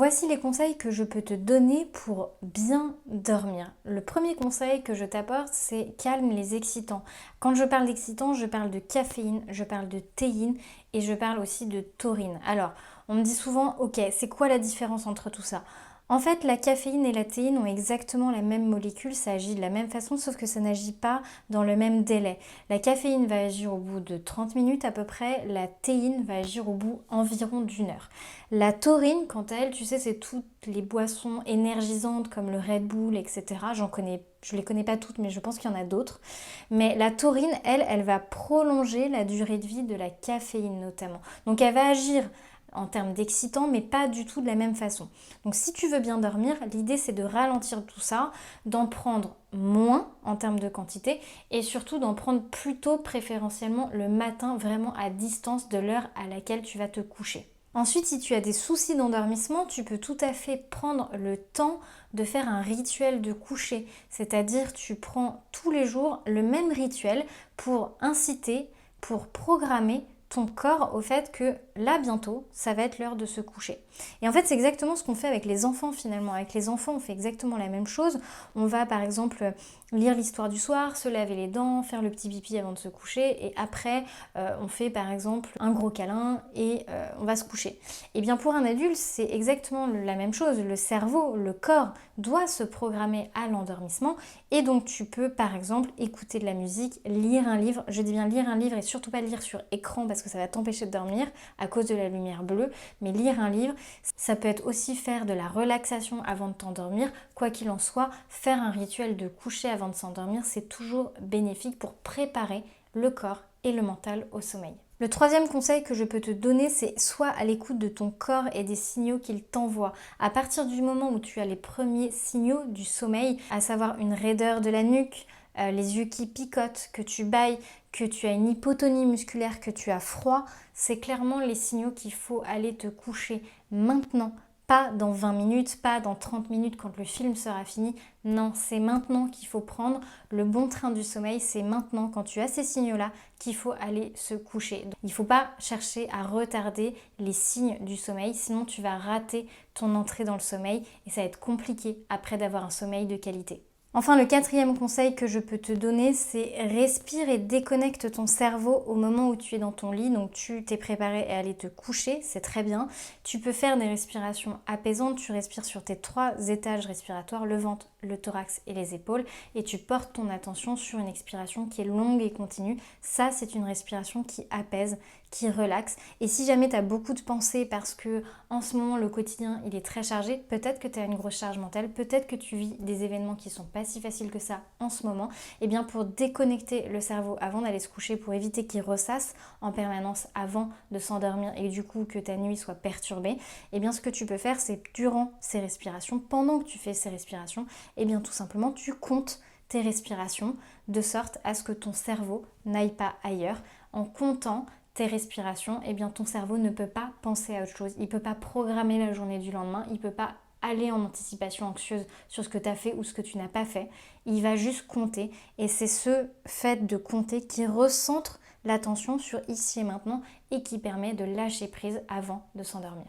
Voici les conseils que je peux te donner pour bien dormir. Le premier conseil que je t'apporte, c'est calme les excitants. Quand je parle d'excitants, je parle de caféine, je parle de théine et je parle aussi de taurine. Alors, on me dit souvent, ok, c'est quoi la différence entre tout ça? En fait, la caféine et la théine ont exactement la même molécule, ça agit de la même façon, sauf que ça n'agit pas dans le même délai. La caféine va agir au bout de 30 minutes à peu près, la théine va agir au bout environ d'1 heure. La taurine, quant à elle, tu sais, c'est toutes les boissons énergisantes comme le Red Bull, etc. Je les connais pas toutes, mais je pense qu'il y en a d'autres. Mais la taurine, elle va prolonger la durée de vie de la caféine notamment. Donc elle va agir en termes d'excitant, mais pas du tout de la même façon. Donc si tu veux bien dormir, l'idée c'est de ralentir tout ça, d'en prendre moins en termes de quantité et surtout d'en prendre plutôt préférentiellement le matin, vraiment à distance de l'heure à laquelle tu vas te coucher. Ensuite, si tu as des soucis d'endormissement, tu peux tout à fait prendre le temps de faire un rituel de coucher. C'est-à-dire, tu prends tous les jours le même rituel pour inciter, pour programmer ton corps au fait que là bientôt, ça va être l'heure de se coucher. Et en fait, c'est exactement ce qu'on fait avec les enfants finalement. Avec les enfants, on fait exactement la même chose. On va par exemple lire l'histoire du soir, se laver les dents, faire le petit pipi avant de se coucher et après, on fait par exemple un gros câlin et on va se coucher. Et bien pour un adulte, c'est exactement la même chose. Le cerveau, le corps doit se programmer à l'endormissement et donc tu peux par exemple écouter de la musique, lire un livre. Je dis bien lire un livre et surtout pas lire sur écran parce que ça va t'empêcher de dormir à cause de la lumière bleue, mais lire un livre, ça peut être aussi faire de la relaxation avant de t'endormir. Quoi qu'il en soit, faire un rituel de coucher avant de s'endormir, c'est toujours bénéfique pour préparer le corps et le mental au sommeil. Le troisième conseil que je peux te donner, c'est sois à l'écoute de ton corps et des signaux qu'il t'envoie. À partir du moment où tu as les premiers signaux du sommeil, à savoir une raideur de la nuque, les yeux qui picotent, que tu bâilles, que tu as une hypotonie musculaire, que tu as froid, c'est clairement les signaux qu'il faut aller te coucher maintenant. Pas dans 20 minutes, pas dans 30 minutes quand le film sera fini. Non, c'est maintenant qu'il faut prendre le bon train du sommeil. C'est maintenant, quand tu as ces signaux-là, qu'il faut aller se coucher. Donc, il ne faut pas chercher à retarder les signes du sommeil, sinon tu vas rater ton entrée dans le sommeil et ça va être compliqué après d'avoir un sommeil de qualité. Enfin, le quatrième conseil que je peux te donner, c'est respire et déconnecte ton cerveau au moment où tu es dans ton lit. Donc tu t'es préparé à aller te coucher, c'est très bien. Tu peux faire des respirations apaisantes, tu respires sur tes 3 étages respiratoires, le ventre, le thorax et les épaules. Et tu portes ton attention sur une expiration qui est longue et continue. Ça, c'est une respiration qui apaise, qui relaxe. Et si jamais tu as beaucoup de pensées parce que en ce moment le quotidien il est très chargé, peut-être que tu as une grosse charge mentale, peut-être que tu vis des événements qui sont pas si faciles que ça en ce moment, et bien pour déconnecter le cerveau avant d'aller se coucher, pour éviter qu'il ressasse en permanence avant de s'endormir et du coup que ta nuit soit perturbée, et bien ce que tu peux faire c'est durant ces respirations, pendant que tu fais ces respirations, et bien tout simplement tu comptes tes respirations de sorte à ce que ton cerveau n'aille pas ailleurs. En comptant tes respirations, eh bien ton cerveau ne peut pas penser à autre chose. Il ne peut pas programmer la journée du lendemain, il ne peut pas aller en anticipation anxieuse sur ce que tu as fait ou ce que tu n'as pas fait. Il va juste compter et c'est ce fait de compter qui recentre l'attention sur ici et maintenant et qui permet de lâcher prise avant de s'endormir.